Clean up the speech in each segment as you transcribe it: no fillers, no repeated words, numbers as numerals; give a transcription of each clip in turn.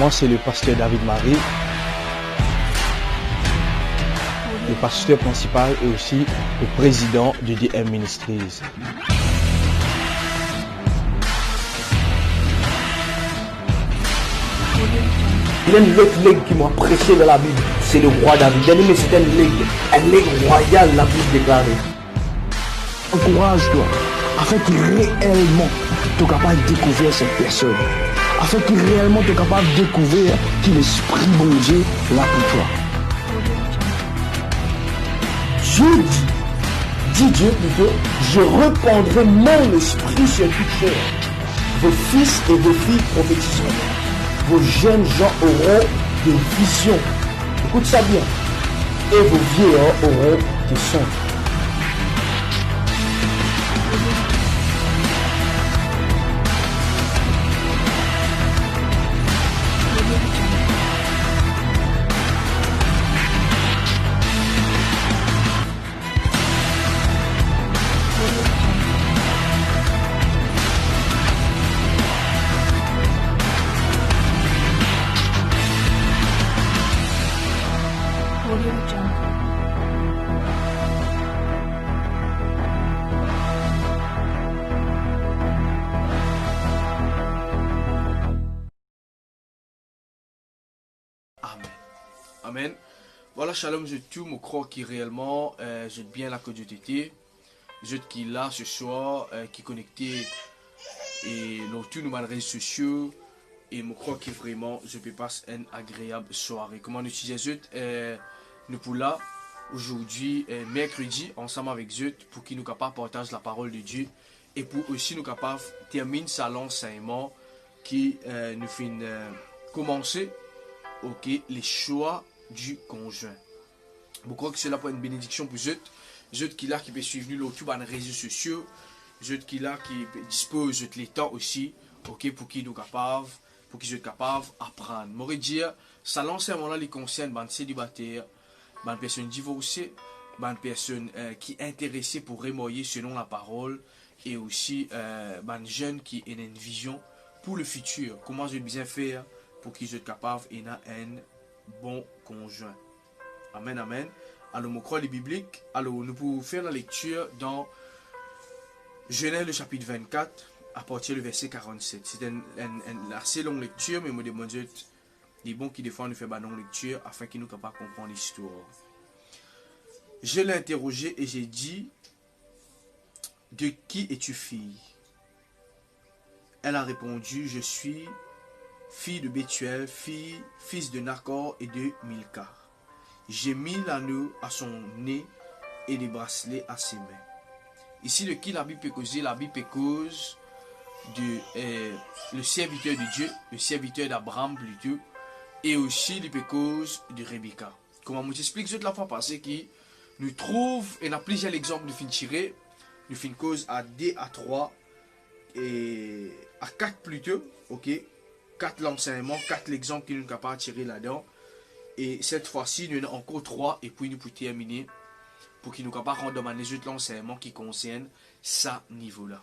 Moi, c'est le pasteur David Marie, le pasteur principal et aussi le président du DM Ministries. Il y a une autre legs qui m'a prêché dans la Bible, c'est le roi David. Mais c'est un legs royal, la Bible déclarée. Encourage-toi, afin que réellement tu es capable de découvrir cette personne. Afin que réellement tu es capable de découvrir que l'Esprit bon Dieu est là pour toi. Dieu dit Dieu plutôt, je répandrai mon esprit sur toute chair. Vos fils et vos filles prophétiseront. Vos jeunes gens auront des visions. Écoute ça bien. Et vos vieillards auront des songes. Amen. Voilà, shalom, je tout me crois qui réellement, je bien là que Dieu t'était. Je qui là ce soir, qui est connecté et nous tous nos réseaux sociaux. Et me crois que vraiment, je peux passer une agréable soirée. Comment nous disons, nous pour là, aujourd'hui, mercredi, ensemble avec Zut, pour qu'il nous capable partager la parole de Dieu. Et pour aussi nous capable terminer sa l'enseignement qui nous fait commencer, ok, les choix du conjoint. Je crois que cela peut être une bénédiction pour Zut. Zut qui là qui peut suivre nous sur les réseaux sociaux. Zut qui là qui dispose de temps aussi, ok, pour qu'il nous capable, pour qu'ils soient capables d'apprendre. Je dire, ça l'enseignement là, les concerne les célibataires, les personnes divorcées, les personnes qui sont intéressées pour remoyer selon la parole, et aussi les jeunes qui ont une vision pour le futur. Comment je vais bien faire pour qu'ils soient capables d'avoir un bon conjoint. Amen, amen. Alors, nous croyons les bibliques. Alors, nous pouvons faire la lecture dans Genèse, le chapitre 24, à partir du verset 47. C'est une assez longue lecture, mais je me demande, il est bon qu'il des fois nous fait une longue lecture afin qu'il nous capable de comprendre l'histoire. Je l'ai interrogé et j'ai dit, de qui es-tu fille? Elle a répondu, je suis fille de Bethuel, fils de Nacor et de Milka. J'ai mis l'anneau à son nez et les bracelets à ses mains. Ici, de qui la Bible peut causer? La Bible peut causer le serviteur de Dieu, le serviteur d'Abraham plutôt, et aussi le peut cause de Rebecca. Comment je t'explique toute la fois passée qui nous trouve, et on a plusieurs exemples de fin tirés, de fin cause à 2, à 3, et à 4 plutôt, ok? 4 l'enseignement, 4 l'exemple qui nous capable de tirer là-dedans. Et cette fois-ci, nous avons encore 3 et puis nous pouvons terminer pour qu'il nous capable de rendre les autres l'enseignement qui concerne ce niveau-là.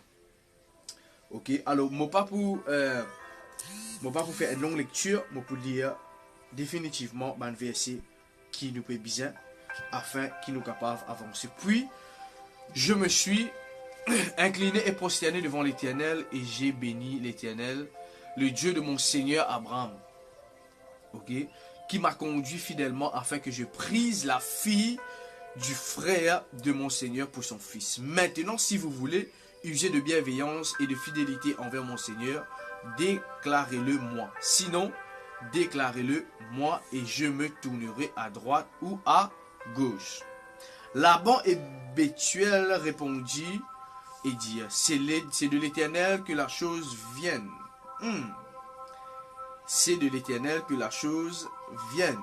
Ok, alors, je ne pas pour faire une longue lecture, mais pour lire définitivement un verset qui nous peut bien afin qu'il nous capable d'avancer. Puis, je me suis incliné et prosterné devant l'Éternel et j'ai béni l'Éternel, le Dieu de mon Seigneur Abraham, ok, qui m'a conduit fidèlement afin que je prise la fille du frère de mon Seigneur pour son fils. Maintenant, si vous voulez user de bienveillance et de fidélité envers mon Seigneur, déclarez-le moi. Sinon, déclarez-le moi et je me tournerai à droite ou à gauche. Laban et Bethuel répondit et dirent, c'est de l'Éternel que la chose vienne. C'est de l'Éternel que la chose vienne.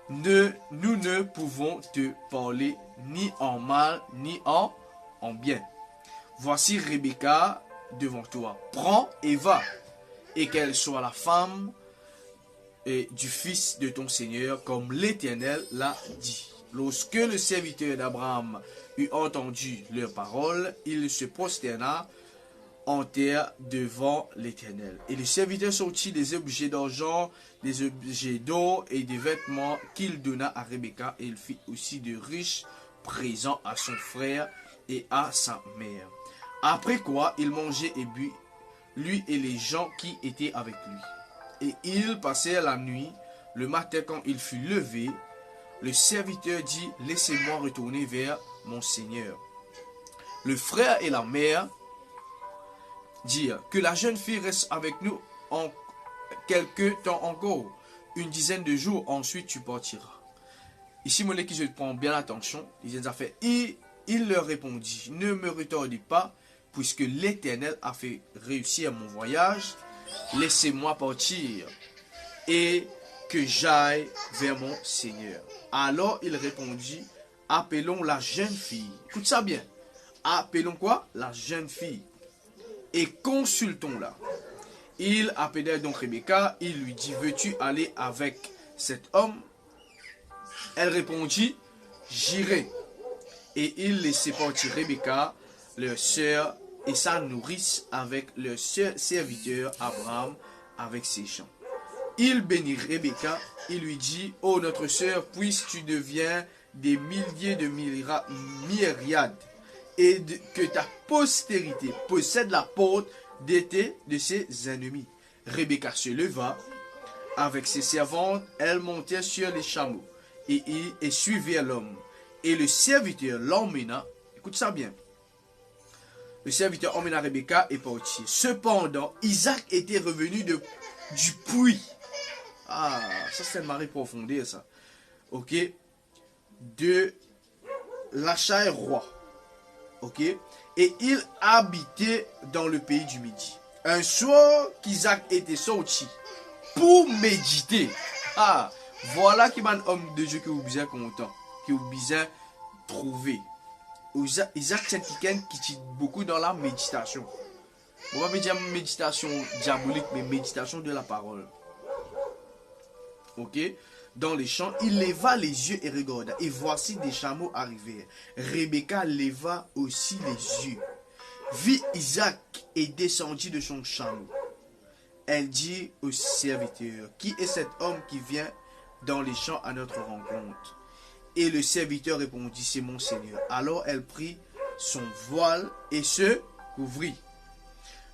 Nous ne pouvons te parler ni en mal ni en bien. Voici Rebecca devant toi. Prends et va, et qu'elle soit la femme du fils de ton Seigneur, comme l'Éternel l'a dit. Lorsque le serviteur d'Abraham eut entendu leurs paroles, il se prosterna en terre devant l'Éternel. Et le serviteur sortit des objets d'argent, des objets d'or et des vêtements qu'il donna à Rebecca, et il fit aussi de riches présents à son frère et à sa mère. Après quoi, il mangeait et but, lui et les gens qui étaient avec lui. Et ils passèrent la nuit. Le matin, quand il fut levé, le serviteur dit, laissez-moi retourner vers mon Seigneur. Le frère et la mère dirent, que la jeune fille reste avec nous en quelque temps encore, une dizaine de jours, ensuite tu partiras. Ici, mon équipe, je prends bien attention. Il leur répondit, ne me retardez pas, puisque l'Éternel a fait réussir mon voyage. Laissez-moi partir et que j'aille vers mon Seigneur. Alors il répondit, appelons la jeune fille. Écoute ça bien. Appelons quoi? La jeune fille. Et consultons-la. Il appela donc Rebecca. Il lui dit, veux-tu aller avec cet homme? Elle répondit, j'irai. Et il laissait partir Rebecca, leur sœur, et sa nourrice avec leur serviteur Abraham, avec ses champs. Il bénit Rebecca, il lui dit, ô notre sœur, puisses-tu deviens des milliers de myriades, et que ta postérité possède la porte de ses ennemis. Rebecca se leva, avec ses servantes, elle montait sur les chameaux, et suivait l'homme. Et le serviteur l'emmena, écoute ça bien, le serviteur emmena Rebecca et partit. Cependant, Isaac était revenu du puits. Ah, ça c'est une marée profondeur, ça. Ok. De l'Achaï roi. Ok. Et il habitait dans le pays du Midi. Un soir qu'Isaac était sorti pour méditer. Ah, voilà qui est un homme de Dieu que vous bien content, que vous bien trouver. Isaac c'est quelqu'un qui tient beaucoup dans la méditation. On va pas dire méditation diabolique, mais méditation de la parole. Ok. Dans les champs, il leva les yeux et regarda. Et voici des chameaux arrivèrent. Rebecca leva aussi les yeux. Vit Isaac et descendit de son chameau. Elle dit au serviteur, qui est cet homme qui vient dans les champs à notre rencontre? Et le serviteur répondit, c'est mon Seigneur. Alors elle prit son voile et se couvrit.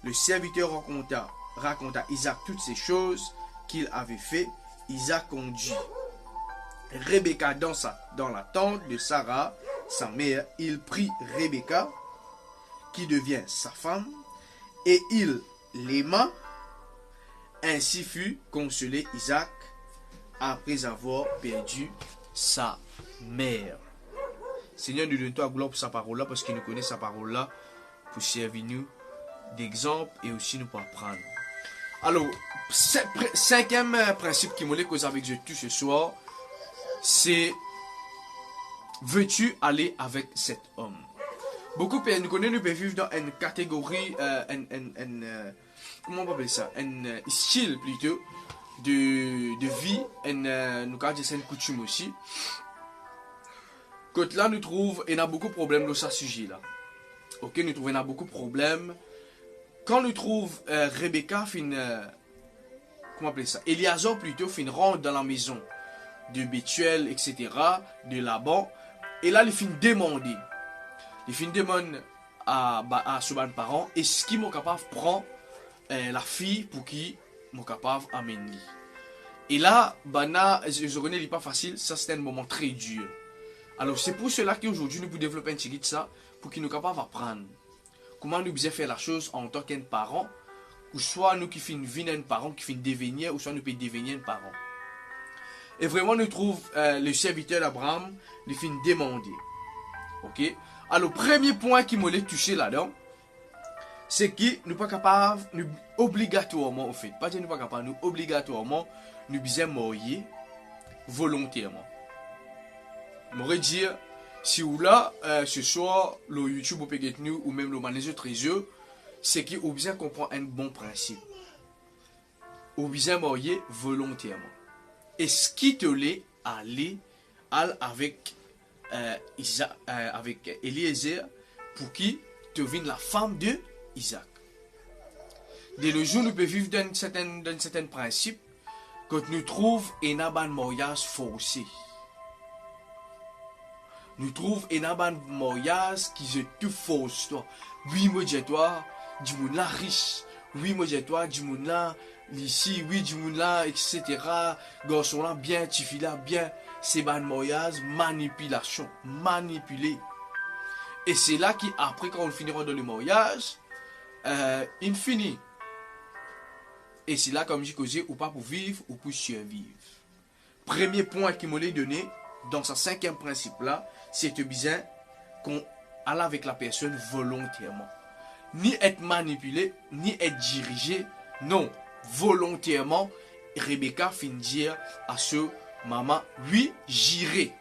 Le serviteur raconta à Isaac toutes ces choses qu'il avait fait. Isaac conduit Rebecca dans la tente de Sarah, sa mère. Il prit Rebecca, qui devient sa femme, et il l'aima. Ainsi fut consolé Isaac après avoir perdu sa mère. Seigneur, nous donnons toi gloire pour sa parole-là, parce qu'il nous connaît sa parole-là, pour servir nous d'exemple et aussi nous pour apprendre. Alors, cinquième principe qui m'a causé avec Dieu tout ce soir, c'est, veux-tu aller avec cet homme? Beaucoup de nous connaissent, nous peuvent vivre dans une catégorie, comment on peut appeler ça? Un style plutôt de vie, nous avons une coutume aussi. Quand là, nous trouvons, il y a beaucoup de problèmes dans ce sujet-là. Ok, nous trouvons, il y a beaucoup de problèmes. Quand nous trouvons Rebecca, comment appeler ça? Éliazar plutôt, rentre dans la maison de Bethuel, etc., de Laban. Et là, il fin demander. Il fin demander à ses parents, est-ce qu'ils sont capables de prendre la fille pour qui sont capables d'amener. Et là, je reconnais, il n'est pas facile, ça c'est un moment très dur. Alors c'est pour cela qu'aujourd'hui nous pouvons développer un petit guide ça, pour qu'il nous capable d'apprendre comment nous bien faire la chose en tant qu'un parent, ou soit nous qui finissons venir un parent, qui finissons devenir, ou soit nous pouvons devenir un parent. Et vraiment nous trouvons le serviteur d'Abraham, il finit demander. Ok? Alors premier point qui m'a touché là-dedans, c'est que nous pas capables, nous obligatoirement en fait, pas dire nous pas capables, nous obligatoirement, nous bien marier volontairement. M'aurait dire, si vous là, ce soir, le YouTube ou peut-être nous, ou même le manager trésor, c'est qu'il faut bien comprendre un bon principe. Ou bien marier volontairement. Et ce qui te l'est aller avec avec Eliezer, pour qui te vienne la femme de Isaac. De nos jours, nous pouvons vivre d'un certain principe quand nous trouvons un mariage forcé. Nous trouvons un mariage qui est tout fausse. Oui, moi, j'ai toi, du monde là riche. Oui, moi, j'ai toi, du monde là, ici, oui, du monde là, etc. Garçon là, bien, tu fais là, bien. C'est un mariage, manipulation, manipulé. Et c'est là qu'après, quand on finira dans le mariage, il finit. Et c'est là, comme j'ai causé, ou pas pour vivre, ou pour survivre. Premier point qui m'a donné, dans ce 5e principe-là, c'est bien qu'on aille avec la personne volontairement. Ni être manipulé, ni être dirigé. Non, volontairement, Rebecca finit dire à ce maman, oui, j'irai.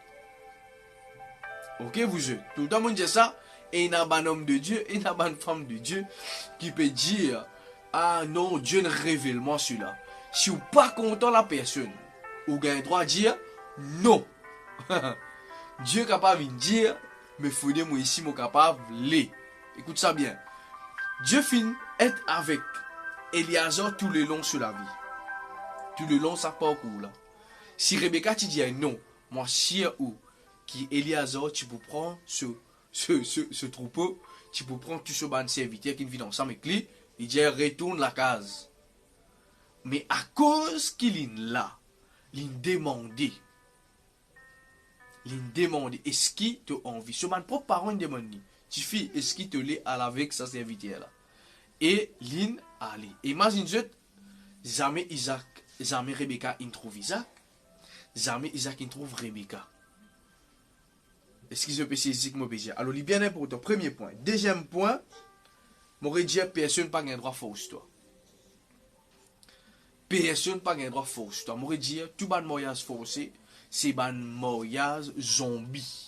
Ok, vous êtes. Tout le monde dit ça. Et il y a un homme de Dieu, et il y a une femme de Dieu qui peut dire, ah non, Dieu ne révèle-moi cela. Si vous n'êtes pas content de la personne, vous avez le droit de dire non. Dieu est capable de dire, mais il faut dire moi ici, moi capable de. Écoute ça bien. Dieu finit être avec Eliezer tout le long sur la vie. Tout le long, ça parcours là. Si Rebecca te dit non, moi, si ou qui Eliezer, tu peux prendre ce troupeau, tu peux prendre tout ce bande serviteur qui vit ensemble avec lui, il dit retourne la case. Mais à cause qu'il est là, il demandé. Il demande est-ce qu'il te envie. Ce man propre parent demande. Tu fais est-ce qu'il te l'est à avec sa serviteur là. Et l'in allé. Imagine jamais Isaac, jamais Rebecca il trouve Isaac. Jamais Isaac il trouve Rebecca. Est-ce qu'ils ont saisi que moi dire? Alors il bien important. Premier point. Deuxième point, m'aurait dit personne pas un droit force toi. Personne pas un droit force toi. M'aurait dit tout ban mariage forcé. C'est ban mariage zombie.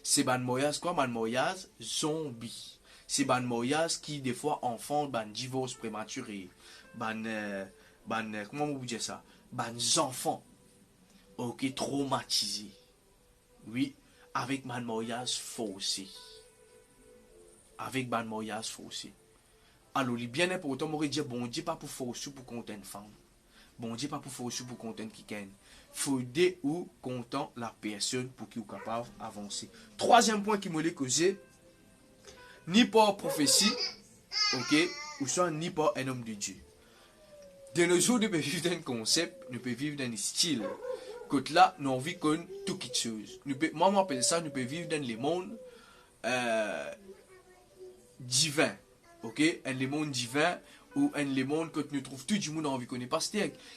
C'est ban mariage quoi? Ban mariage zombie. C'est ban mariage qui des fois enfant ban divorce prématuré. Comment vous dire ça? Ban enfants. Ok, traumatisés. Oui, avec ban mariage forcé. Avec ban mariage forcé. Alors, il bien important, m'aurait dit bon Dieu pas pour forcer pour compter une femme. Bon Dieu pas pour forcer pour compter quelqu'un. Faut aider ou content la personne pour qu'il soit capable d'avancer. Troisième point qui m'a causé, ni par prophétie, ok, ou soit ni par un homme de Dieu. De nos jours, nous pouvons vivre d'un concept, nous pouvons vivre d'un style. Quand là, nous avons vu qu'on tout quelque chose. Moi, m'appelle ça, nous pouvons vivre dans le monde divin, ok, un monde divin ou un le monde que nous trouvons tout du monde envie qu'on est pas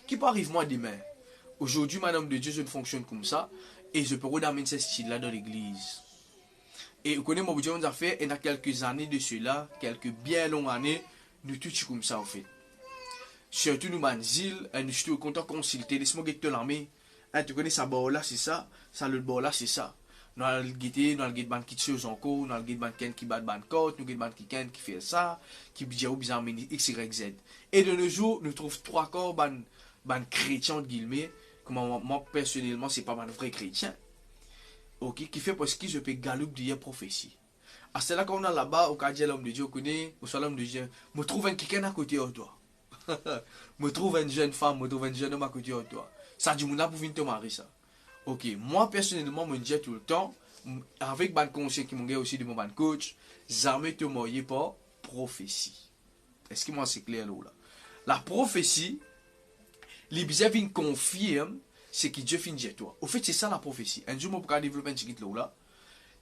qui peut arriver moi demain. Aujourd'hui, madame de Dieu, je ne fonctionne comme ça. Et je peux redamener ce style-là dans l'église. Et vous connaissez, mon Dieu, on a fait, il y a quelques années de cela, quelques bien longues années, nous tout comme ça, en fait. Surtout, nous, manzil, nous sommes contents de consulter. Laisse-moi guetter l'armée. Tu connais, ça bord là, c'est ça. Ça, le bord là, c'est ça. Nous allons le guetter, nous allons le guetter ban qui chose encore, nous allons le guetter ban qui bat ban côte, nous allons le guetter qui fait ça, qui dit ou bizarre, X, Y, Z. Et de nos jours, nous trouvons 3 corps ban chrétiens, de guillemets. Moi, personnellement, c'est pas un vrai chrétien. Ok, qui fait parce que je peux galouper dire prophétie. À cela qu'on a là-bas, au cas de l'homme de Dieu, on connaît, au l'homme de Dieu, me trouve un quelqu'un à côté de toi. Me trouve une jeune femme, me trouve un jeune homme à côté de toi. Ça dit, mon pour venir te marier ça. Ok, moi personnellement, je me dis tout le temps, avec ban conseil qui m'ont aussi de mon ban coach, jamais te marier par prophétie. Est-ce que moi c'est clair là? La prophétie, les bizarres confirment ce que Dieu finit à toi. Au fait, c'est ça la prophétie. Un jour, je vais développer un petit là.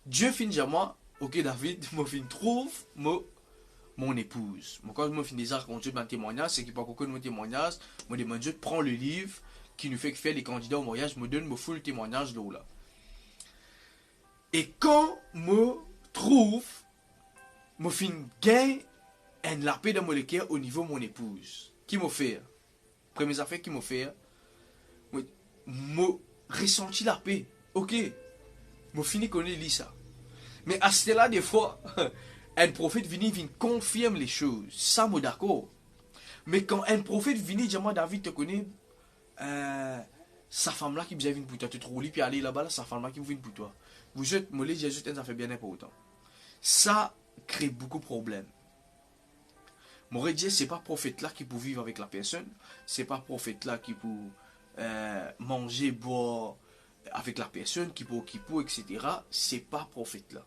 Dieu finit à moi, ok David, je trouve mon épouse. Quand je finis déjà raconter mon témoignage, c'est qu'il n'y a pas que mon témoignage, je demande Dieu de prendre le livre qui nous fait faire les candidats au mariage, me donne full témoignage là. Et quand je trouve, je finis gain la paix dans mon cœur au niveau de mon épouse. Qui m'a fait? Première affaire qui m'a fait, je ressenti la paix. Ok, je finis qu'on lit ça. Mais à ce là des fois, un prophète vient confirme les choses. Ça, je suis d'accord. Mais quand un prophète vient dire moi David te connaît, sa femme là qui vient pour toi, tu trouves lui puis aller là-bas, sa femme là qui vient pour toi. Vous êtes, moi les Jésus, ça fait bien important. Ça crée beaucoup de problèmes. M'aurait dit, c'est pas prophète là qui peut vivre avec la personne. C'est pas prophète là qui peut manger, boire avec la personne, qui peut, etc. C'est pas prophète là.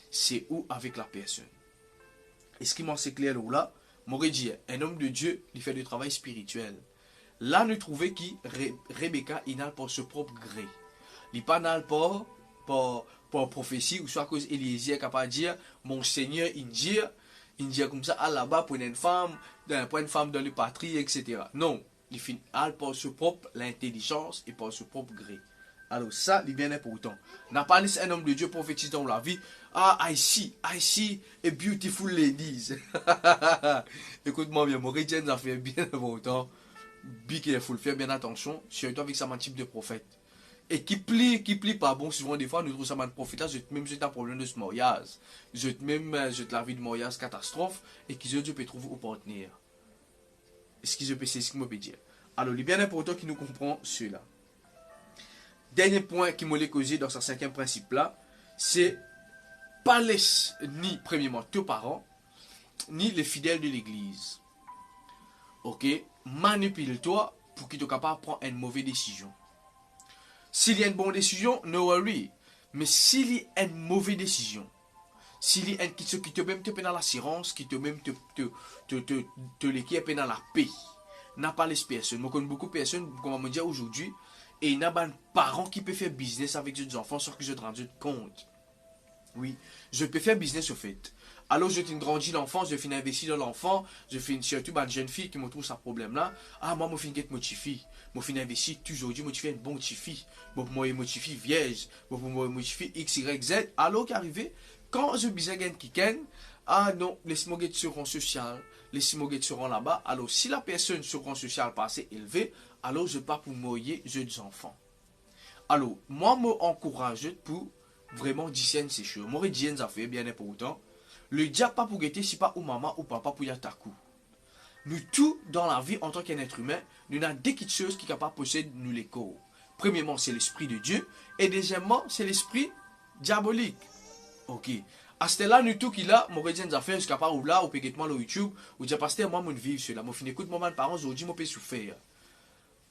C'est où avec la personne. Est-ce qu'il m'en c'est clair là? M'aurait dit, un homme de Dieu, il fait du travail spirituel. Là, nous trouvons que Rebecca, il n'a pas ce propre gré. Il n'a pas pour prophétie, ou soit à cause Éliezer est capable de dire, mon Seigneur, il dit comme ça, à là-bas pour une femme dans le patrie, etc. Non, il finit par ce propre l'intelligence et par ce propre gré. Alors ça, il est bien important. N'a pas laissé un homme de Dieu prophétise dans la vie. Ah, I see a beautiful ladies. Écoute-moi bien, mon Rédien a fait bien important. Be careful, fais bien attention, surtout avec ça, mon type de prophète. Et qui plie pas bon, souvent des fois, nous trouvons ça, mon prophète, même j'ai un problème de ce mariage. Je la vie de mariage catastrophe, et qui Dieu peut trouver au partenaire. Est-ce que je peux c'est ce que je peux dire? Alors, il est bien important qu'il nous comprend cela. Dernier point qui m'a causé dans ce 5e principe là, c'est pas laisse ni premièrement tes parents, ni les fidèles de l'église. Ok? Manipule-toi pour qu'il soit capable de prendre une mauvaise décision. S'il y a une bonne décision, no worry. Mais s'il y a une mauvaise décision, s'il y a une qui te même te dans l'assurance, qui te même te dans la paix, n'a pas l'espèce. Moi, je connais beaucoup de personnes, comme on me dit aujourd'hui, et il n'y a pas de parents qui peuvent faire business avec des enfants sans que je te rende compte. Oui, je peux faire business au fait. Alors, je grandis l'enfant, je finis investir dans l'enfant, je finis surtout une jeune fille qui me trouve ce problème-là. Ah, moi, je finis être mon petit-fille. Je finis investir toujours, je finis une bonne petit-fille. Je finis mon petit-fille vierge, je finis mon petit-fille X, Y, Z. Alors, qu'arrivé, quand je bisais qui ken, ah non, laisse-moi être sur rang social, laisse-moi être sur rang là-bas. Alors, si la personne sur rang social pas assez élevée, alors je pars pour moyer jeunes enfants. Alors, moi, je m'encourage pour vraiment discerner ces choses. Moi, je dis ça fait bien important. Le diable pas pour guetter si pas ou maman ou papa pour y attaquer. Nous tout dans la vie en tant qu'un être humain, nous avons des petites choses qui sont capables de posséder nous les corps. Premièrement, c'est l'esprit de Dieu. Et deuxièmement, c'est l'esprit diabolique. Ok. À ce là, nous tout qui là, mon rédien des affaires, jusqu'à part ou là, ou peut-être moi le YouTube, ou dire pasteur, moi, mon vie, cela. Moi, fin écoute, moi, mes parents, aujourd'hui, moi, peux souffrir.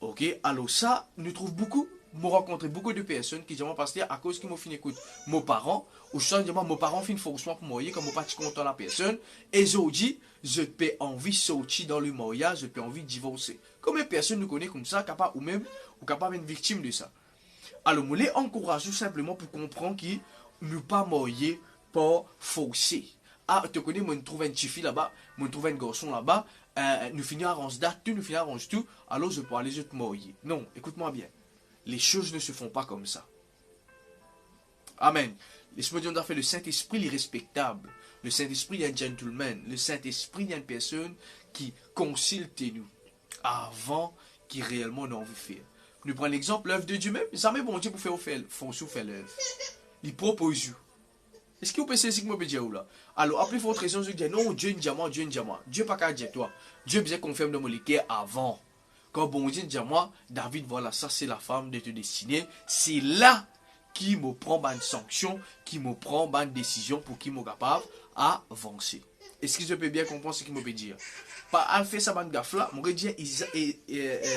Ok. Alors ça, nous trouvons beaucoup. Moi rencontré beaucoup de personnes qui disent pasteur à cause qu'ils m'ont fini écoute mes parents ou je dis mes parents fin forcément pour mourir comme moi pas content la personne et je dis je peux envie sortir dans le mariage je peux envie de divorcer comme une personne nous connaît comme ça capable ou même ou capable une victime de ça alors moi les encourage tout simplement pour comprendre qu'ils ne pas mourir pas forcer ah tu connais moi trouve une petite fille là-bas moi trouve un garçon là-bas nous finissons arrange date nous finissons arrange tout alors je peux aller je te mourir non écoute-moi bien. Les choses ne se font pas comme ça. Amen. L'Esprit de Dieu a fait le Saint-Esprit irrespectable. Le Saint-Esprit est un gentleman. Le Saint-Esprit est une personne qui consulte nous avant qu'il réellement ait envie de faire. Nous prenons l'exemple, l'œuvre de Dieu même. Jamais bon Dieu pour faire l'œuvre. Il propose. Est-ce que vous pensez ce que je peux dire là? Alors, après votre raison, je dis non, Dieu est un diamant, Dieu est un diamant. Dieu n'est pas qu'à dire toi. Dieu bien confirme dans mon cœur avant. Quand bon Dieu dit à moi, David, voilà, ça c'est la femme de te destiner. C'est là qui me prend une sanction, qui me prend une décision pour qu'il me capable d'avancer. Est-ce que je peux bien comprendre ce qu'il me peut dire? Par elle fait sa bande gaffe là, mon dire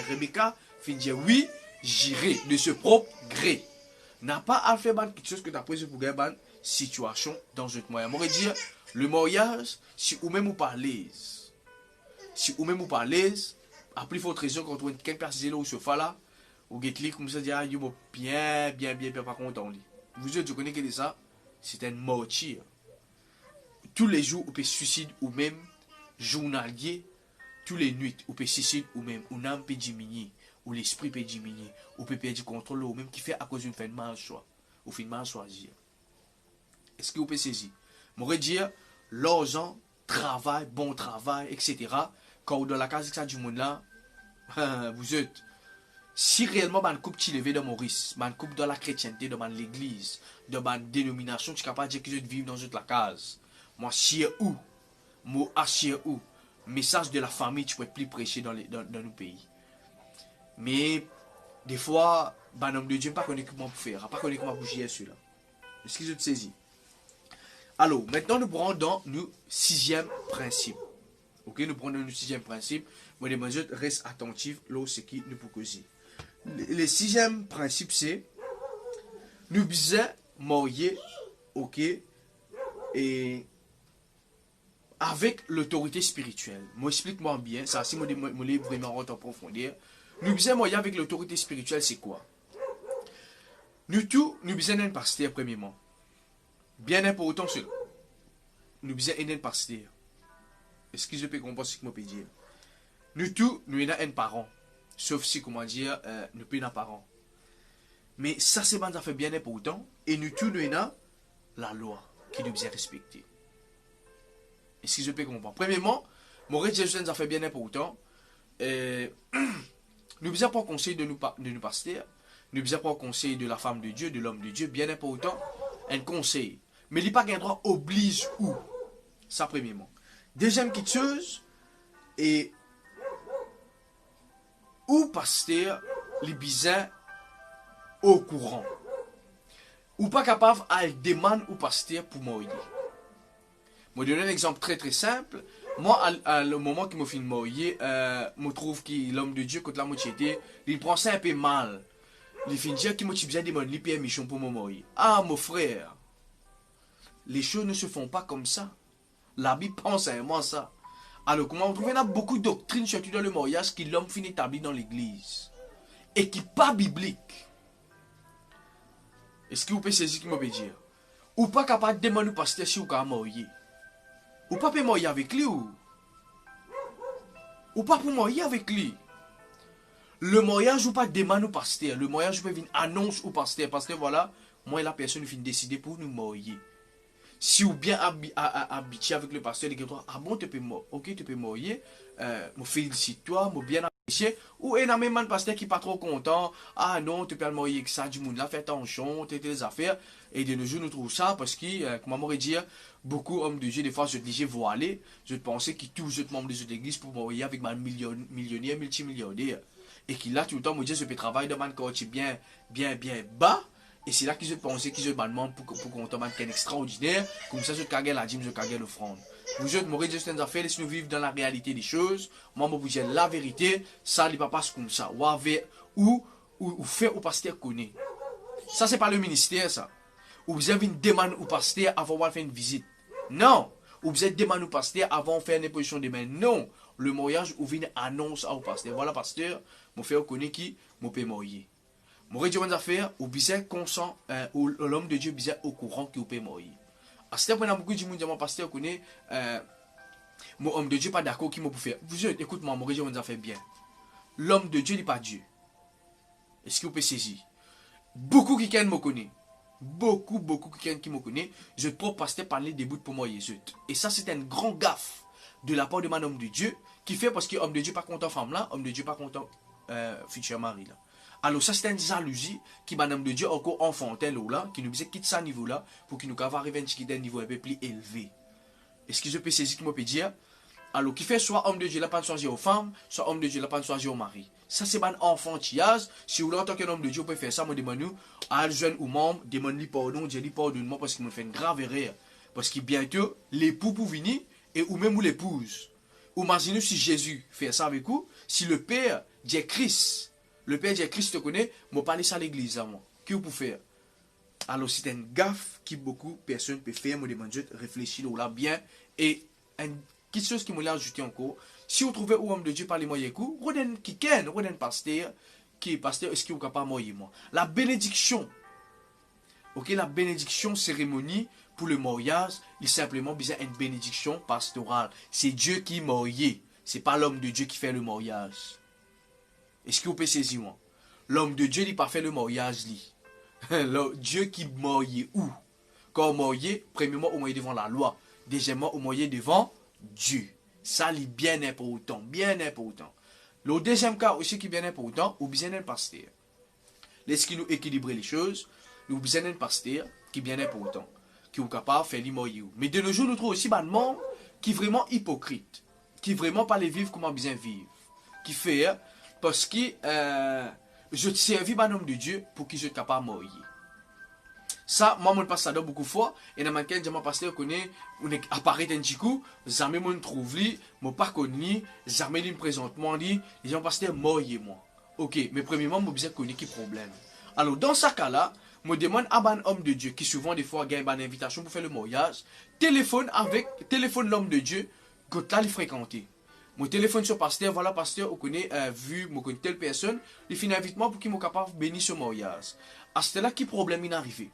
Rebecca fait dire oui, j'irai de ce propre gré. N'a pas à faire quelque chose que tu as pris pour gagner une situation dans un moyen. Mon dire le mariage, si ou même vous parlez, après, il faut être raison quand on trouve quelqu'un qui là au sofa là, ou qui comme ça, dit ah, yo bien, pas content. Vous êtes, je connais que ça, c'est un martyr. Tous les jours, on peut suicide ou même journalier, tous les nuits, on peut suicide ou même, on âme peut diminuer, ou l'esprit peut diminuer, on peut perdre du contrôle, ou même qui fait à cause d'une fin de mal choix, ou fin de mal choisir. Est-ce que vous pouvez saisir? Moi, dire, l'argent, travail, bon travail, etc. Quand dans la case du monde là, vous êtes, si réellement une coupe qui levé dans Maurice, une coupe dans la chrétienté, dans l'église, dans une dénomination, tu es capable de dire que je vis dans la case. Moi, si où, moi, où, message de la famille, tu peux plus prêcher dans nos pays. Mais, des fois, un homme de Dieu n'a pas connu comment faire, pas connu comment bouger cela. Est-ce que je te saisis? Alors, maintenant, nous prenons dans le 6e principe. Ok, nous prenons le sixième principe. Moi, je reste attentif là ce qui nous peut causer. Le sixième principe, c'est nous devons marier, ok, et avec l'autorité spirituelle. Moi, explique-moi bien, ça, si moi, je vraiment rentre en profondeur. Nous devons marier avec l'autorité spirituelle, c'est quoi? Nous tous, nous devons un pasteur, premièrement. Bien important, cela. Nous devons un pasteur. Est-ce que je peux comprendre ce que je peux dire? Nous tous, nous avons un parent. Sauf si, comment dire, nous pouvons un parent. Mais ça, c'est pas fait bien important. Et nous tous, nous avons la loi qui nous devons respecter. Est-ce que je peux comprendre? Premièrement, mon Jésus nous a fait bien important. Nous devons pas conseil de nous pasteurs. Nous devons pas conseil de la femme de Dieu, de l'homme de Dieu. Bien important, un conseil. Mais il n'y a pas qu'un droit oblige où. Ça, premièrement. Deuxième petite chose, et où pasteur, les bisins au courant. Ou pas capable à demander au pasteur pour mourir. Je vais donner un exemple très très simple. Moi, à le moment qu'il me fait mourir, je trouve que l'homme de Dieu, quand la moitié, il prend ça un peu mal. Il fait dire qu'il m'a besoin de demander l'IPM mission pour me mourir. Ah, mon frère, les choses ne se font pas comme ça. La Bible pense à moi ça. Alors, comment on trouve, il y a beaucoup de doctrines, surtout dans le mariage, qui l'homme finit établi dans l'église. Et qui n'est pas biblique. Est-ce que vous pouvez saisir ce que je veux dire? Ou pas capable de demander au pasteur si vous pouvez mourir. Ou pas pour mourir avec lui ou pas pour mourir avec lui. Le mariage ou pas demander au pasteur. Le mariage peut venir annonce au pasteur. Pasteur, voilà, moi et la personne finit décider pour nous mourir. Si ou bien habitué avec le pasteur, il dit, ah bon, tu peux mourir, ok, tu peux mourir, me félicite toi, me bien apprécié. Ou énormément de pasteurs qui ne sont pas trop contents, ah non, tu peux mourir avec ça, du monde là, fais attention, tu les affaires. Et de nos jours, nous trouvons ça parce que, comment on pourrait dire, beaucoup d'hommes de Dieu, des fois, je disais, voilà, je pensais qu'ils tous les membres de l'église pour mourir avec un millionnaire, multimillionnaire. Et qu'il a tout le temps, me dit, je peux travailler dans un quartier bien bas. Et c'est là qu'ils ont pensé qu'ils ont demandé pour qu'on tombe un extraordinaire. Comme ça, je caguais la dîme, je caguais l'offrande. Vous êtes mauvais juste des affaires, laissez-nous vivre dans la réalité des choses. Moi, je vous dis la vérité, ça ne va pas comme ça. Ou faire au pasteur connaît. Ça, c'est pas le ministère, ça. Ou vous avez une demande au pasteur avant de faire une visite. Non. Ou vous avez une demande au pasteur avant de faire une imposition de main. Non. Le mariage, ou une annonce au pasteur. Voilà, pasteur, je fais connaître qui, je peux mourir. Mon Dieu, des affaires, ou bien consent, ou l'homme de Dieu bien au courant qu'il peut mourir. À ce moment-là, beaucoup de gens, mon pasteur connaît, mon homme de Dieu pas d'accord qui m'a pour faire. Vous écoute-moi, mon Dieu, des affaires bien. L'homme de Dieu n'est pas Dieu. Est-ce que vous pouvez saisir? Beaucoup qui me connaissent. Beaucoup qui me connaissent. Je peux pasteur parler des bouts pour moi, Jésus. Et ça, c'est un grand gaffe de la part de mon homme de Dieu qui fait parce que l'homme de Dieu pas content femme là, homme de Dieu pas content futur mari là. Alors ça c'est une jalousie qui madame de Dieu encore enfantin là, qui nous disait quitte ça niveau là pour qu'il nous arrive à un niveau un peu plus élevé. Est-ce que je peux saisir ce que je peux dire? Alors qui fait soit homme de Dieu là pas choisir aux femmes, soit homme de Dieu là pas choisir au mari. Ça c'est un enfantillage. Si vous voulez en tant qu'un homme de Dieu, vous pouvez faire ça, moi demande nous à jeune ou membre, demande-lui pardon, dis-lui pardonne-moi parce qu'il me fait une grave erreur. Parce que bientôt l'époux pour venir et ou même ou l'épouse. Ou imaginez si Jésus fait ça avec vous, si le Père dit Christ. Le Père Jésus Christ te connaît, je parle ça à l'église à moi. Qu'est-ce que vous pouvez faire? Alors c'est une gaffe qui beaucoup de personnes peuvent faire, me demande de réfléchir là bien. Et une petite chose qui me l'a ajouté encore, si vous trouvez un homme de Dieu parler moi écoute, redonne pasteur, qui est pasteur, est-ce qu'il est capable de moi? La bénédiction, ok, la bénédiction cérémonie pour le mariage, il simplement besoin d'une bénédiction pastorale. C'est Dieu qui marie, c'est pas l'homme de Dieu qui fait le mariage. Est-ce que vous pouvez saisir moi? L'homme de Dieu n'a pas fait le mariage. Dieu qui marie où? Quand marié, premièrement, au moyen devant la loi. Deuxièmement, au moyen devant Dieu. Ça, c'est bien important. Bien important. Le deuxième cas aussi qui est bien important, ou bien un pasteur. Laissez nous équilibrer les choses. Ou bien un pasteur qui est bien important. Qui est capable de faire le mariage. Mais de nos jours, nous trouvons aussi un monde qui est vraiment hypocrite. Qui est vraiment pas les vivre comme on bien vivre. Qui fait... Parce que je te servis un homme de Dieu pour qu'il soit capable de mourir. Ça, moi, mon pasteur beaucoup de fois, et dans manqué, mon pasteur connaît, on est apparaît un petit coup, jamais mon trouve li, mon pas connu, jamais lui me présente moi, dit, les gens pasteur, moi et moi. Ok, mais premièrement, moi, besoin connaître qui problème. Alors, dans ce cas-là, je demande à un homme de Dieu, qui souvent, des fois, gagne une invitation pour faire le mariage, téléphone l'homme de Dieu, que là, il fréquenter. Mon téléphone sur pasteur, voilà, pasteur, on connaît, vu, on connaît telle personne, il finit invitement pour qu'il soit capable de bénir ce mariage. À ce là, qui problème il est arrivé?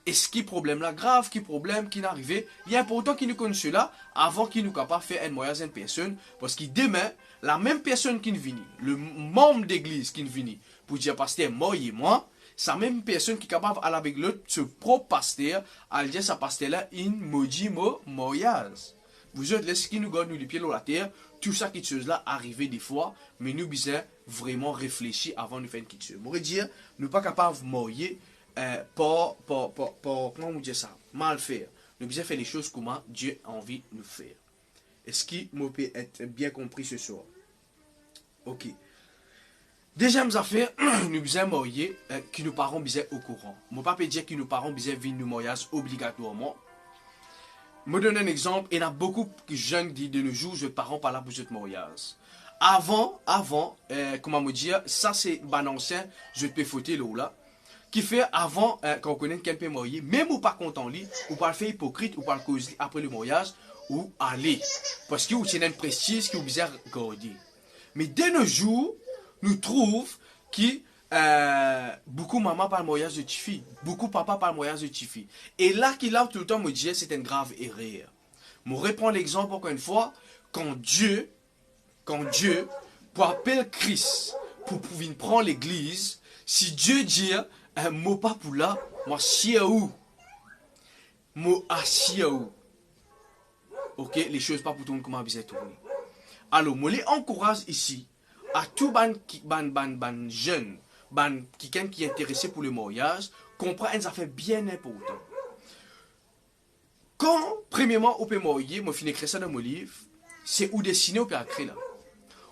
Est-ce qu'il problème là grave, qui problème qui est arrivé? Il est important qu'il nous connaisse cela avant qu'il nous capable de faire un mariage à une personne. Parce que demain, la même personne qui vient, le membre d'église qui vient pour dire pasteur, moi et moi, c'est la même personne qui est capable d'aller avec l'autre, ce propre pasteur, à dire sa pasteur là, il me dit mon mariage. Vous êtes laissez qui nous garde nous les pieds dans la terre, tout ça qui chose là arrivé des fois, mais nous besoin vraiment réfléchir avant de faire une petite chose. Je veux dire, nous pas capable de mourir. Comment on dit ça? Mal faire. Nous devons faire les choses comment Dieu a envie de nous faire. Est-ce qu'il peut être bien compris ce soir? Ok. Deuxième affaire, nous devons mourir que nos parents sont au courant. Mon papa dit que nos parents sont venus nous mariage obligatoirement. Je donne un exemple. Il y a beaucoup de jeunes qui disent de nos jours, je parents pas là pour ce mariage. Avant, comment me dire, ça c'est un ancien, je peux fauter là. Qui fait avant, quand on connaît quelqu'un marié, même ou pas content lui, ou pas le faire hypocrite, ou pas le causer après le mariage, ou aller. Parce que vous tenez un prestige qui vous bizarre garder. Mais de nos jours, nous trouvons que beaucoup maman par le mariage de Tifi, beaucoup papa par le mariage de Tifi. Et là, qu'il a tout le temps me dit, c'est une grave erreur. Je reprends l'exemple encore une fois, quand Dieu, pour appeler Christ, pour pouvoir prendre l'église, si Dieu dit, un mot pas pour là, moi chiaou. Mot à chiaou. Ok, les choses pas pour tout le monde comment bien tourner. Alors, moi les encourage ici à tout ban jeune, qui est intéressé pour le mariage, comprend une affaire bien importante. Quand, premièrement, on peut marier, moi finis écrire ça dans mon livre, c'est où dessiner, on peut écrire là.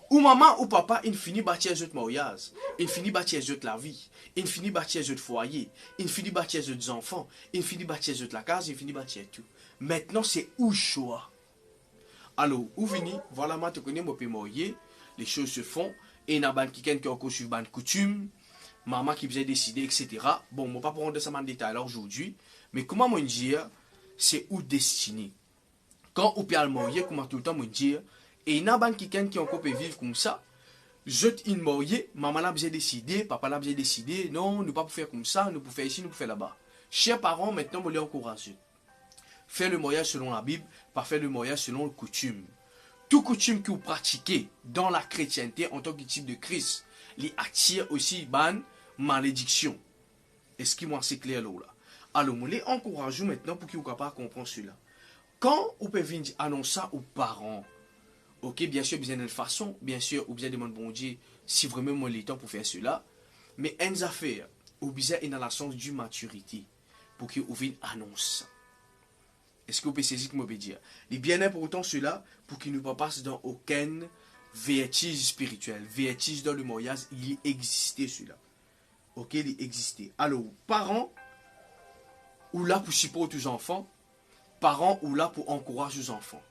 Ou maman ou papa, il finit bâtir les autres mariages, il finit bâtir les autres la vie, il finit bâtir les autres foyers, il finit bâtir les autres enfants, il finit bâtir les autres la case, il finit bâtir tout. Maintenant, c'est où choix. Alors, où vini, voilà, moi, tu connais, moi, peux marier, les choses se font, et il y a quelqu'un qui a encore suivi une coutume, maman qui faisait décider, etc. Bon, moi, pas pour rentrer ça en détail aujourd'hui, mais comment me dire, c'est où destiné. Quand on peut le marier, comment tout le temps me dire, et il y a quelqu'un qui encore peut vivre comme ça. Je suis marié, maman a besoin décider, papa a besoin décider. Non, nous ne pouvons pas faire comme ça, nous pouvons faire ici, nous pouvons faire là-bas. Chers parents, maintenant, je les encourage. Faire le mariage selon la Bible, pas faire le mariage selon la coutume. Tout coutume que vous pratiquez dans la chrétienté en tant que type de Christ, les attire aussi une malédiction. Est-ce que moi c'est clair là? Alors, je les encourage maintenant pour qu'ils soient capables de comprendre cela. Quand vous pouvez venir annoncer ça aux parents, ok, bien sûr, besoin d'une façon, bien sûr, ou bien demander bon Dieu si vraiment moi le temps pour faire cela, mais une affaire, ou bien dans la sens du maturité, pour que vous veniez annoncer ça. Est-ce que vous pouvez saisir ce que je veux dire? Il est bien important cela pour qu'il ne passe dans aucun vertige spirituel, vertige dans le mariage, il existait cela. Ok, il existait. Alors, parents, ou là pour supporter aux enfants, parents ou là pour encourager aux enfants.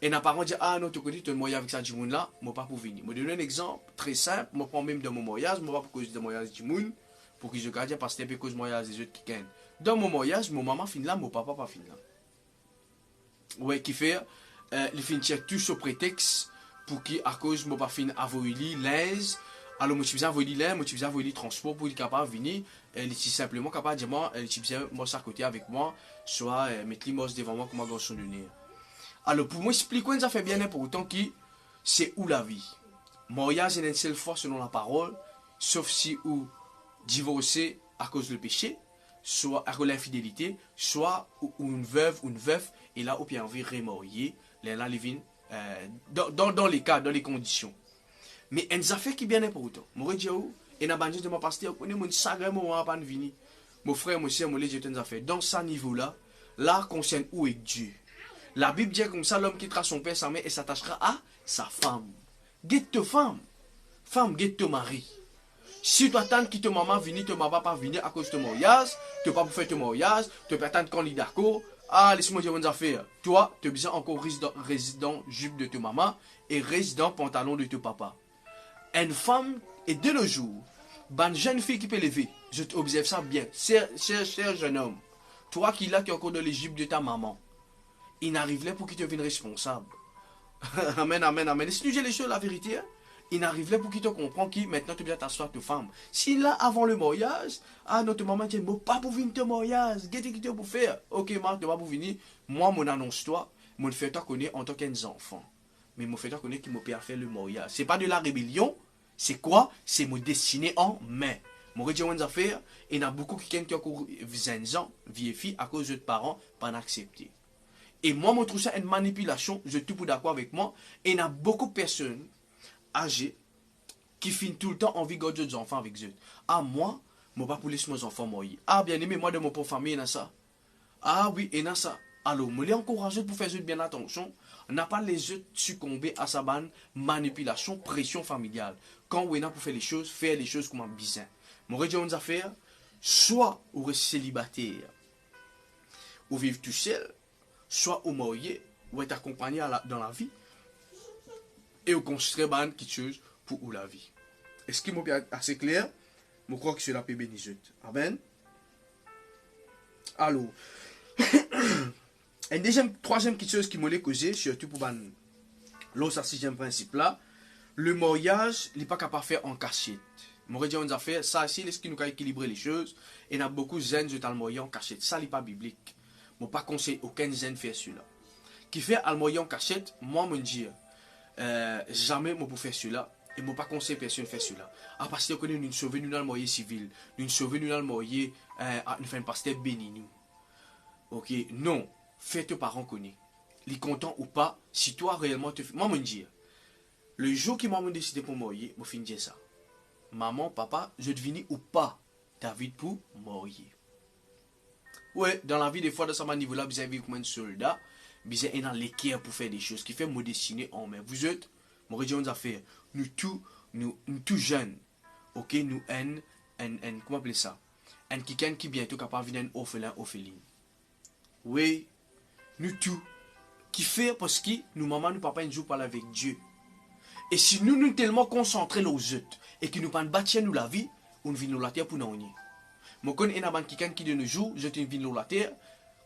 Et les parents disent, ah non, tu connais, tu es marié avec ça, du monde là, moi pas pour venir. Je donne un exemple très simple, je prends même dans mon mariage, moi pas pour cause de mariage du monde, pour que je garde parce que c'est un peu cause de mariage des autres qui gagnent. Dans mon mariage, mon maman finit là, mon papa pas finit là. Ouais, qui fait, il finit tout ce prétexte pour que, à cause de mon papa finit à voler l'aise, alors je suis besoin de voler l'aise, je suis besoin de voler le transport pour être capable de venir, il est simplement capable de dire, moi, je suis besoin de moi à côté avec moi, soit mettre l'image devant moi comme un garçon de nez. Alors, pour m'expliquer, ça fait bien important que c'est où la vie. Mariage est une seule fois selon la parole, sauf si ou divorcé à cause du péché, soit à cause de l'infidélité, soit ou une veuve ou une veuf, et là, on peut envie de remarier, là, dans les cas, dans les conditions. Mais une affaire qui est bien important. Moi, je dis, et dans le de mon pasteur, on est mon sacré moment à venir. Mon frère, mon soeur, mon les une affaire. Dans ce niveau-là, là, concerne où est Dieu. La Bible dit comme ça, l'homme quittera son père, sa mère et s'attachera à sa femme. Guette ta femme. Femme, guette ton mari. Si tu attends que ta maman vienne, ta maman pas venir à cause de ton mariage, tu pas pour faire ton mariage, tu peux attendre qu'on est d'accord. Ah, laisse-moi dire une affaire. Toi, tu as besoin encore résident jupe de ta maman et résident pantalon de ton papa. Une femme, et de nos jours, une jeune fille qui peut lever, je t'observe ça bien, cher jeune homme, toi qui là qui est encore dans les jupes de ta maman, il n'arrive là pour qu'il te devienne responsable. Amen, amen, amen. Et si tu dis les choses, la vérité, hein? Il n'arrive là pour qu'il te comprenne que maintenant tu dois t'asseoir avec ta femme. Si là, avant le mariage, ah, notre maman dit, moi, pas pour venir te mariage, qu'est-ce que tu pour faire? Ok, Marc, tu vas pour venir. Moi, mon annonce toi, mon fait toi connaître en tant qu'enfant. Mais mon fait toi connaître qui m'a pu faire le mariage. C'est pas de la rébellion, c'est quoi? C'est mon destiné en main. Mon rédition des affaires, il y a beaucoup qui ont encore 20 ans, vieille fille, à cause de leurs parents, pas accepter. Et moi, je trouve ça une manipulation, je suis tout d'accord avec moi. Et il y a beaucoup de personnes âgés qui finissent tout le temps envie de garder des enfants avec eux. Ah, moi, je ne vais pas pour laisser mes enfants mourir. Ah, bien aimé, moi, de mon pauvre famille, il y a ça. Ah, oui, il y a ça. Alors, je les encourage pour faire bien attention. On n'a pas les yeux succomber à sa manipulation, pression familiale. Quand on a pour faire les choses comme un bizarre. Mon rédition des affaires, soit on reste célibataire, ou vivre tout seul, soit au marié, ou être accompagné dans la vie, et au construire quelque chose pour la vie. Est-ce que je suis assez clair? Je crois que cela peut bénir. Amen. Alors, une troisième petite chose qui m'a causé, surtout pour l'autre sixième principe là, le mariage, il n'est pas capable de faire en cachette. Mon rédition des affaires, ça c'est ce qui nous a équilibré les choses, et il y a beaucoup de zen de le en cachette. Ça n'est pas biblique. Je ne conseille aucun zen faire cela. Qui fait un moyen en cachette, moi me dire, jamais je peux faire cela, et je ne pas conseiller personne faire cela. Ah, parce que nous connaissons une sauver nous dans le moyen civil, nous sauver nous dans le moyen, nous faisons un pasteur béni nous. Ok, non, fais tes parents connaître. Les contents ou pas, si toi réellement te fais. Moi me dire, le jour qui m'a décidé pour mourir, je finis dire ça. Maman, papa, je devine ou pas David pour mourir. Ouais, dans la vie, des fois, dans ce niveau-là, vous avez comme un soldat, vous avez dans l'équerre pour faire des choses qui fait me dessiner en main. Vous êtes, mon région d'affaires, nous tout jeunes, ok, nous comment appeler ça? Un quelqu'un qui bientôt capable de devenir un orphelin, orpheline. Oui, nous tout, qui fait parce que nous, maman, nous, papa, un jour parlent avec Dieu. Et si nous nous tellement concentrés aux autres et que nous ne bâtir nous la vie, on vit nous la terre pour nous. Je connais un quelqu'un qui de nos jours, je te vis nous la terre,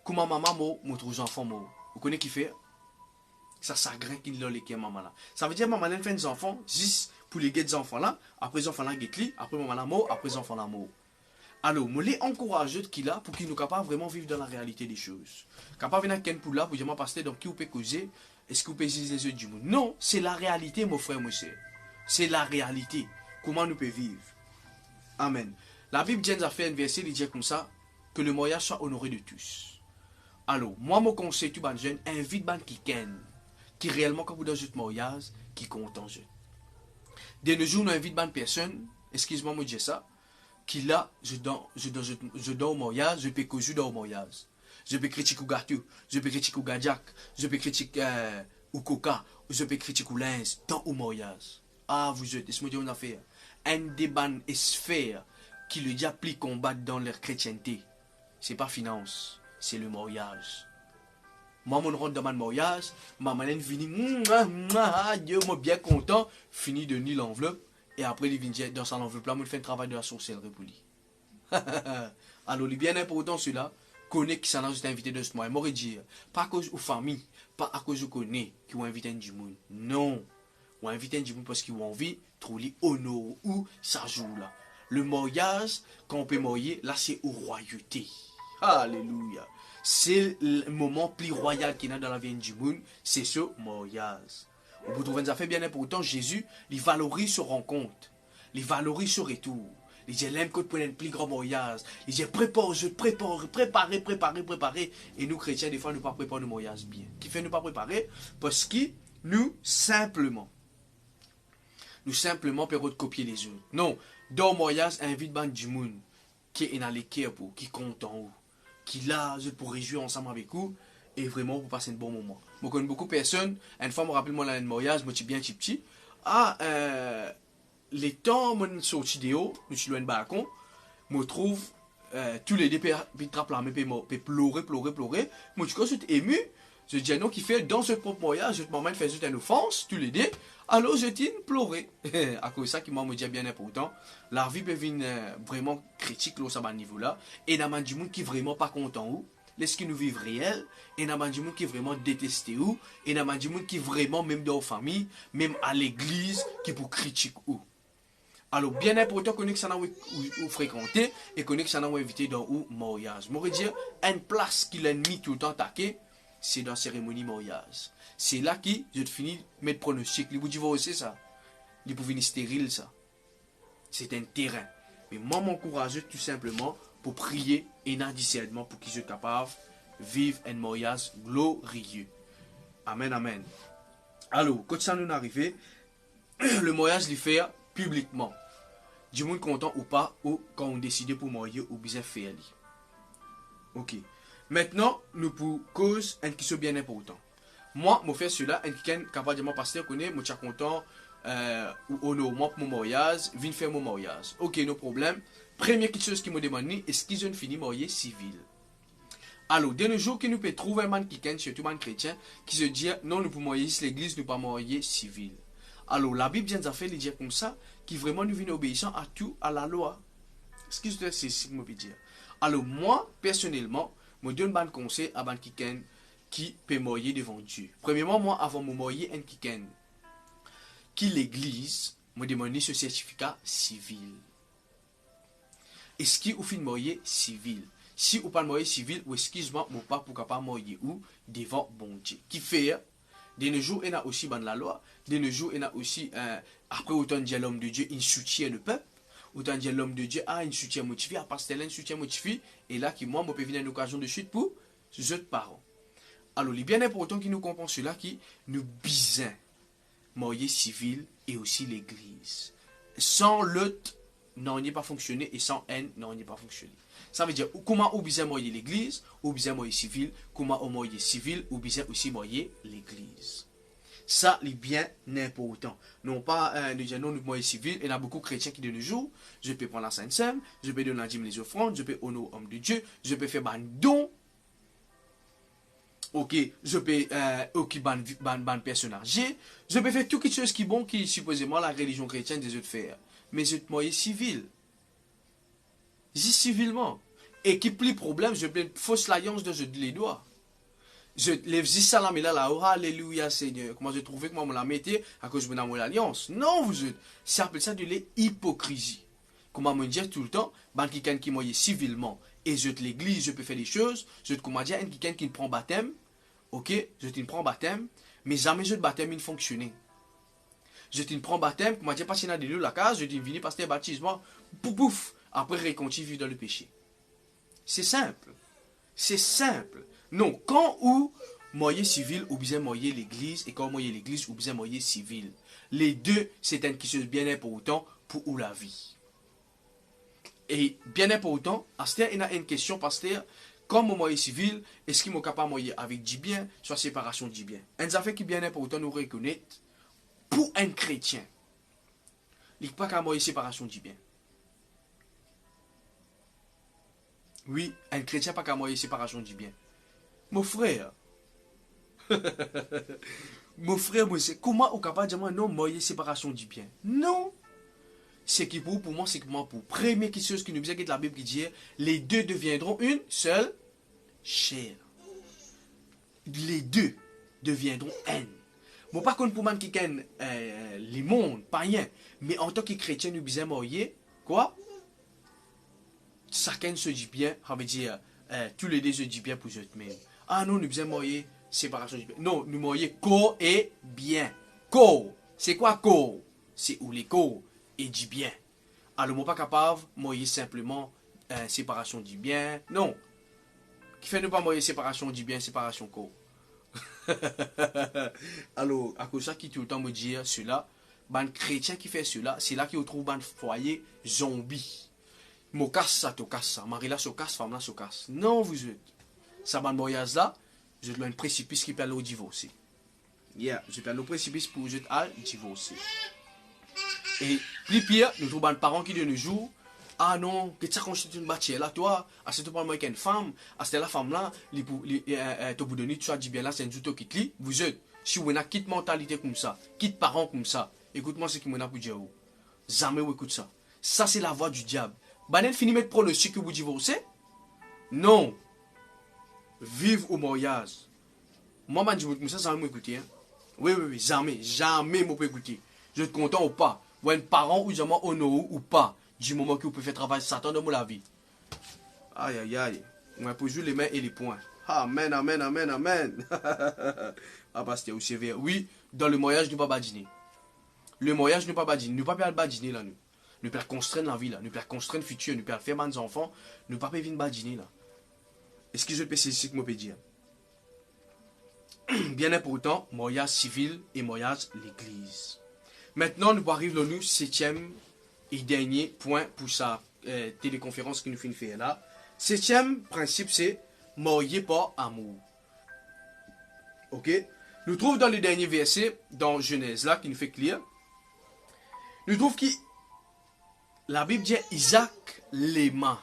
comme ma maman, moi, trouve enfants, moi. Vous connaissez qui fait? Ça s'agrée qui l'a les maman là. Ça veut dire maman elle fait des enfants, juste pour les des enfants là, après les enfants là guetli, après maman là mort, après les enfants là mort. Alors, je les encourage qu'il a pour qu'ils nous capables vraiment vivre dans la réalité des choses. Capable venir quelqu'un pour là pour dire moi pasteur donc qui vous peut causer, est-ce que vous pouvez utiliser les yeux du monde? Non, c'est la réalité mon frère, mon soeur. C'est la réalité. Comment nous pouvons vivre? Amen. La Bible dit, a fait un verset, il dit comme ça, que le mariage soit honoré de tous. Alors, moi, mon conseil, tout le jeune, invite qui réellement, quand vous dans un mariage, qui compte en jeu. De nos jours, nous invitons une personne, excuse-moi, moi, je dis ça, qui là, je donne au mariage, je peux causer dans le mariage. Je peux critiquer au gâteau, je peux critiquer au gadiac, je peux critiquer au coca, je peux critiquer au linge, dans le mariage. Ah, vous êtes, laissez-moi dire une affaire. Un débat et sphère qui le diable plie combattre dans leur chrétienté. C'est pas finance, c'est le mariage. Moi, mon rentre dans mon mariage, ma maman vient, Dieu, moi bien content, fini de nier l'enveloppe, et après, il vient dans son enveloppe là, moi, fait un travail de la sorcellerie pour lui. Alors, il est bien important celui-là, connaît qui s'en a juste invité de ce mois. Moi, dire, pas à cause de famille, pas à cause de connaît qui ont invité un du monde. Non, ou invité un du monde parce qu'ils ont envie de trouver honneur ou ça joue là. Le mariage, quand on peut marier, là, c'est aux royautés. Alléluia. C'est le moment plus royal qu'il y a dans la vie du monde, c'est ce mariage. Vous trouvez une affaire bien important, Jésus, il valorise ce rencontre, il valorise ce retour. Il dit, l'aime que pour un plus grand mariage. Il dit, préparer. Et nous, chrétiens, des fois, nous ne pas préparer nos mariages bien. Qui fait nous pas préparer? Parce que nous, simplement, pouvons copier les autres. Non, dans le mariage, invite bande du monde qui est dans l'équerre pour, qui compte en haut, qui là, pour réjouir ensemble avec vous, et vraiment pour passer un bon moment. Je connais beaucoup de personnes, une fois, je me rappelle, moi, dans le mariage, moi, je suis bien petit. Ah, les temps, moi, sorti de haut, je suis loin de balcon, me trouve tous les deux, puis trappe la main, puis pleurer. Moi, tu suis ému. Je dis, non, qui fait dans ce propre moyen, je te m'emmène faire une offense, tous les deux. Alors, je dis, pleurer. À cause de ça, qui m'a dit bien important. La vie peut venir vraiment critique, là, à ce niveau-là. Et il y a des gens qui sont vraiment pas contents, ou. Laisse qui nous vivent réel. Et il y a des gens qui sont vraiment détestés, ou. Et il y a des gens qui sont vraiment, même dans la famille, même à l'église, qui pour critiquer, ou. Alors, bien important qu'on ait que ça n'a où fréquenter et qu'on ait que ça n'a où éviter dans où mariage. Je dire, une place qu'il a mis tout le temps attaqué, c'est dans la cérémonie mariage. C'est là que je finis de mettre pronostic. Il vous divorcer ça. Il peut venir stérile ça. C'est un terrain. Mais moi, m'encourage tout simplement pour prier et un discernement pour qu'ils soient capables de vivre un mariage glorieux. Amen, amen. Alors, quand ça nous est arrivé, le mariage l'y fait publiquement. Du monde content ou pas, ou quand on décide pour marier ou bien faire. Ok. Maintenant, nous pour cause un qui soit bien important. Moi, je fais cela, un qui est capable de mon pasteur connaît, je suis content, ou honorement pour mon mariage, viens faire mon mariage. Ok, no problème. Première chose qui me demande, est-ce qu'ils ont fini marié civil? Alors, de nos jours, que nous pouvons trouver un man qui est, surtout un chrétien, qui se dit, non, nous pouvons marier l'église, nous ne pouvons pas marier civil. Alors, la Bible vient de faire le dire comme ça, qui vraiment nous vient obéissant à tout, à la loi. Excusez-moi, c'est ce que je peux dire. Alors, moi, personnellement, je donne un conseil à un kiken qui peut marier devant Dieu. Premièrement, moi, avant de marier un kiken, qui l'église, me demande ce certificat civil. Est-ce qu'il ou fin marier civil? Si ou pas marier civil, ou excuse-moi, mon pas pour capable marier ou devant bon Dieu. Qui fait, de nos jours, il y a aussi dans la loi, de nos jours, il y a aussi, après autant dire l'homme de Dieu, il soutient le peuple, autant dire l'homme de Dieu, il soutient motivé, à part cela, il soutient motivé, et là, qui moi, je peux venir une occasion de suite pour les autres parents. Alors, il est bien important qu'il nous comprenne cela, qui nous bisent, marier civil et aussi l'église. Sans l'autre, non, il n'y a pas fonctionné, et sans haine, non, il n'y a pas fonctionné. Ça veut dire, comment on bien marier l'église, ou bien marier civil, comment on marier civil, ou bien aussi marier l'église. Ça, c'est bien important. Non pas de dire non, nous marier civil, il y a beaucoup de chrétiens qui de nos jours, je peux prendre la Sainte Seine, je peux donner la dîme les offrandes, je peux honorer l'homme de Dieu, je peux faire un don, ok, je peux ban personne âgée, je peux faire toutes les choses qui bon, qui supposément la religion chrétienne des autres faire. Mais je te marier civil. Juste civilement. Et qui plus problème, je peux fausse l'alliance de les doigts. Je lève juste ça là, mais là, oh, alléluia Seigneur. Comment je trouvais que moi me la mettais à cause de mon alliance? Non, vous êtes. Ça appelle ça de l'hypocrisie. Comment me dire tout le temps, ben quelqu'un qui m'a civilement, et je te l'église, je peux faire des choses, je te comment dire, quelqu'un qui me prend baptême, ok, je te prends baptême, mais jamais je te baptême, il fonctionnait. Je te prends baptême, comment dire, parce qu'il y a des lieux la case, je te dis, venez passer baptisement, pouf, pouf, après réconti vivre dans le péché. C'est simple. C'est simple. Non, quand ou moyen civil ou bien moyen l'église, et quand moyen l'église ou bien moyen civil. Les deux, c'est une question bien important pour ou la vie. Et bien important, à ce il y a une question, pasteur, comme au moyen civil, est-ce qu'il est capable de moyen avec du bien, soit séparation du bien. Un affaire qui est bien important nous reconnaître, pour un chrétien, il n'y a pas qu'à moyen séparation du bien. Oui, un chrétien pas qu'à moyen séparation du bien. Mon frère, moi, c'est comment on est capable de dire non, moyen séparation du bien? Non. C'est qui pour moi, c'est comment pour. Première chose qui nous dit de la Bible qui dit, les deux deviendront une seule chair. Les deux deviendront un. Bon, par contre, pour moi qui ken les mondes, pas rien. Mais en tant que chrétien, nous disons moyen, quoi? Chacun se dit bien, ça veut dire, tous les deux se disent bien pour eux-mêmes. Ah non, nous disons moyen séparation du bien. Non, nous moyen corps et bien. Corps, c'est quoi corps? C'est où les corps et du bien. Alors, nous pas capable moyen simplement séparation du bien. Non. Qui fait ne pas moyen séparation du bien, séparation corps. Alors, à cause de ça, qui tout le temps me dit cela, ben chrétien qui fait cela, c'est là qu'il trouve un foyer zombie. Mo casse ça, to casse ça. Marie là se casse, femme là se casse. Non, vous êtes. Ça ban mariage là, je dois un précipice qui peut aller au divorce. Yeah, je peux aller au précipice pour vous à divorcer. Et plus pire, nous trouvons des parents qui de nos jours, ah non, que ça constitue une bâtisse là, toi, à cette pas moi qu'une femme, à cette la femme là, tu vous donner, tu as dit bien là, c'est une joute qui te vous êtes, si vous avez quitte mentalité comme ça, quitte parents comme ça, écoute-moi ce qui m'en a pour dire, jamais vous écoute ça. Ça c'est la voix du diable. Banen fini mettre pronostic que vous divorcez? Non. Vive au mariage. Moi, je dis, ça, jamais m'écouter. Hein? Oui, jamais m'écouter. Écouter. Je suis content ou pas. Ou un parent ou jamais honoré ou pas. Du moment que vous pouvez faire travailler Satan dans la vie. Aïe. On va poser les mains et les poings. Amen. Ah, pasteur, vous savez. Oui, dans le mariage, nous ne pouvons pas badiner. Le mariage, nous ne pouvons pas badiner. Nous ne pouvons pas badiner là, nous. Nous ne pouvons pas construire la vie là. Nous ne pouvons pas construire le futur. Nous ne pouvons pas faire des enfants. Nous ne pouvons pas venir badiner là. Est-ce que je peux saisir ce que je peux dire? Bien important, mariage civil et mariage l'église. Maintenant, nous arrivons au 7e et dernier point pour sa téléconférence que nous finissons faire là. 7e principe, c'est marier par amour. Ok? Nous trouvons dans le dernier verset, dans Genèse là, qui nous fait clair. Nous trouvons que la Bible dit Isaac l'aima.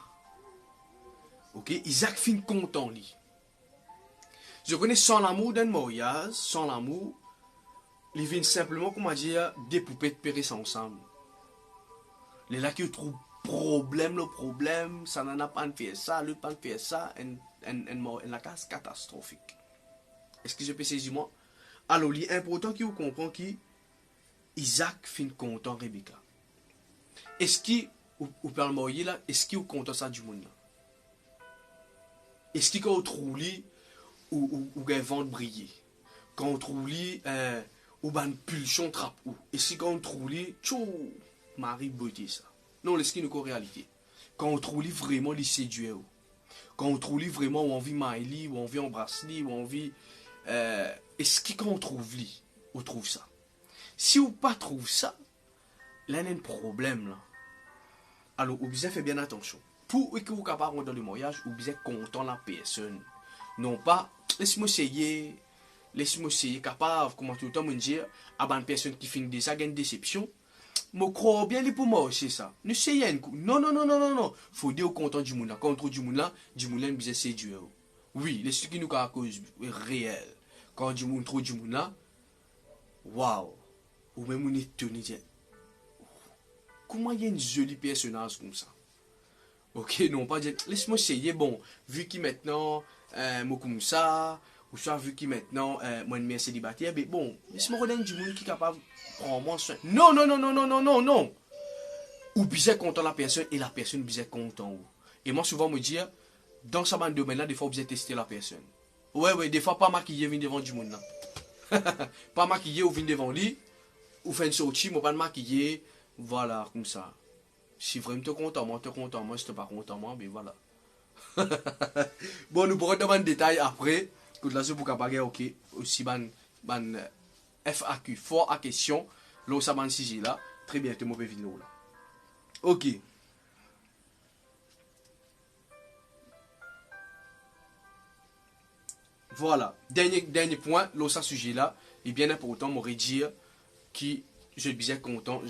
Ok, Isaac fin content lui. Je connais sans l'amour d'un mariage, sans l'amour, ils viennent simplement, comment dire, des poupées de périr ensemble. Les là qui trouvent le problème, ça n'en a pas de faire ça, l'autre pas de faire ça, la casse catastrophique. Est-ce que je peux saisir moi? Alors, il est important que vous compreniez que Isaac fin content Rebecca. Est-ce qu'il vous parle marier là, est-ce qu'il vous content ça du monde là? Est-ce qu'il quand on trouve lui ou un vent briller? Quand on trouve lui ou une pulsion trappe ou? Est-ce quand on trouve lui tchou Marie beauté ça? Non, est-ce qu'il nous en réalité? Quand on trouve lui vraiment lui séduire ou? Quand on trouve lui vraiment ou envie mailler ou envie embrasser ou envie est-ce que quand on trouve lui, on trouve ça? Si on pas trouve ça, là il y a un problème là. Alors, vous devez faire bien attention. Pour que vous soyez capable dans le mariage, vous devez être content de la personne. Non pas, laisse-moi essayer, capable, comment tout le temps me dire, à une personne qui finit déjà une déception, je crois bien les pour moi, c'est ça. Ne essayez un coup. Non. Faut dire au content du monde. Quand on trouve du monde là, vous séduire. Oui, les trucs qui nous à cause réelle. Quand du monde trouve du monde là, waouh, ou même on est tenu, comment il y a une jolie personnage comme ça? Ok, non pas dire, laisse-moi essayer, bon, vu qu'il maintenant, moi comme ça, ou soit vu qu'il maintenant, moi une mère célibataire, mais bon, laisse-moi redonner du monde qui est capable de prendre moi soin. Non. Ou bien content la personne et la personne bien content. Et moi souvent me dire, dans ce domaine là, des fois vous tester la personne. Ouais, des fois pas maquillé, vient devant du monde là. Pas maquillé ou vient devant lui, ou fait une sortie, moi pas maquillé, voilà, comme ça. Si vraiment tu es content, moi, si tu n'es pas content, moi, mais voilà. Bon, nous pourrons demander des détails après. Que là, je vous capable, ok. Aussi, FAQ, fort à question. Là, ça ban sujet là. Très bien, tu m'as vidéo là. Ok. Voilà. Dernier point, là, ça sujet là. Et bien important, m'aurait dire que je suis bien content,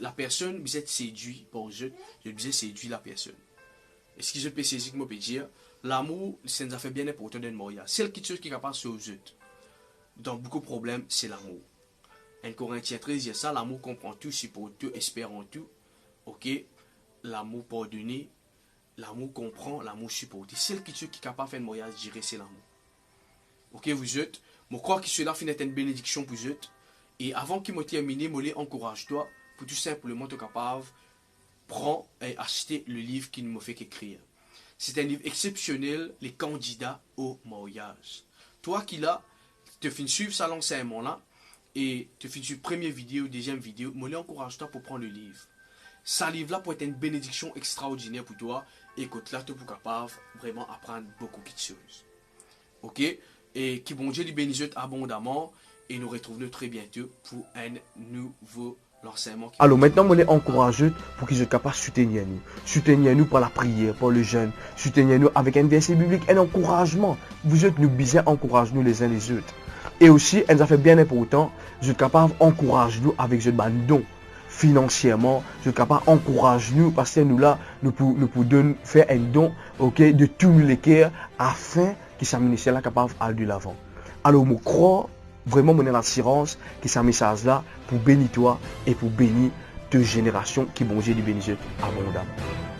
la personne, vous êtes séduit par je vous ai séduit la personne. Est-ce que je peux saisir que je peux dire? L'amour, c'est une affaire bien importante dans le mariage. Celle qui est capable de se résoudre dans beaucoup de problèmes, c'est l'amour. 1 Corinthiens 13 dit ça, l'amour comprend tout, supporte tout, espère en tout. Ok? L'amour pardonné, l'amour comprend, l'amour supporte. Celle qui est capable de faire un mariage, je dirais, c'est l'amour. Ok, vous êtes? Je crois que cela finit une bénédiction pour vous. Et avant qu'il me termine, je encourage-toi pour tout simplement être capable de prendre et acheter le livre qu'il me fait écrire. C'est un livre exceptionnel, les candidats au mariage. Toi qui là, tu finis suivre ça l'enseignement là, et tu finis suivre première vidéo, deuxième vidéo, je encourage-toi pour prendre le livre. Ce livre là peut être une bénédiction extraordinaire pour toi, et écoute là, tu es capable vraiment apprendre beaucoup de choses. Ok? Et que bon Dieu lui bénisse abondamment. Et nous retrouvons très bientôt pour un nouveau l'enseignement. Alors maintenant, on est encouragé pour qu'ils soient capables de soutenir nous. Soutenir nous par la prière, par le jeûne. Soutenir nous avec un verset biblique, un encouragement. Vous êtes nous bien encouragez nous les uns les autres. Et aussi, un affaire bien important, vous êtes capables d'encourager nous avec ce don. financièrement, je suis capable d'encourager nous, parce que nous là, nous pouvons faire un don, ok, de tous les cœurs, afin que ce ministère là capable d'aller de l'avant. Alors, je crois vraiment mon assurance que ce message là pour bénir toi et pour bénir deux générations qui vont Dieu bénir abondamment.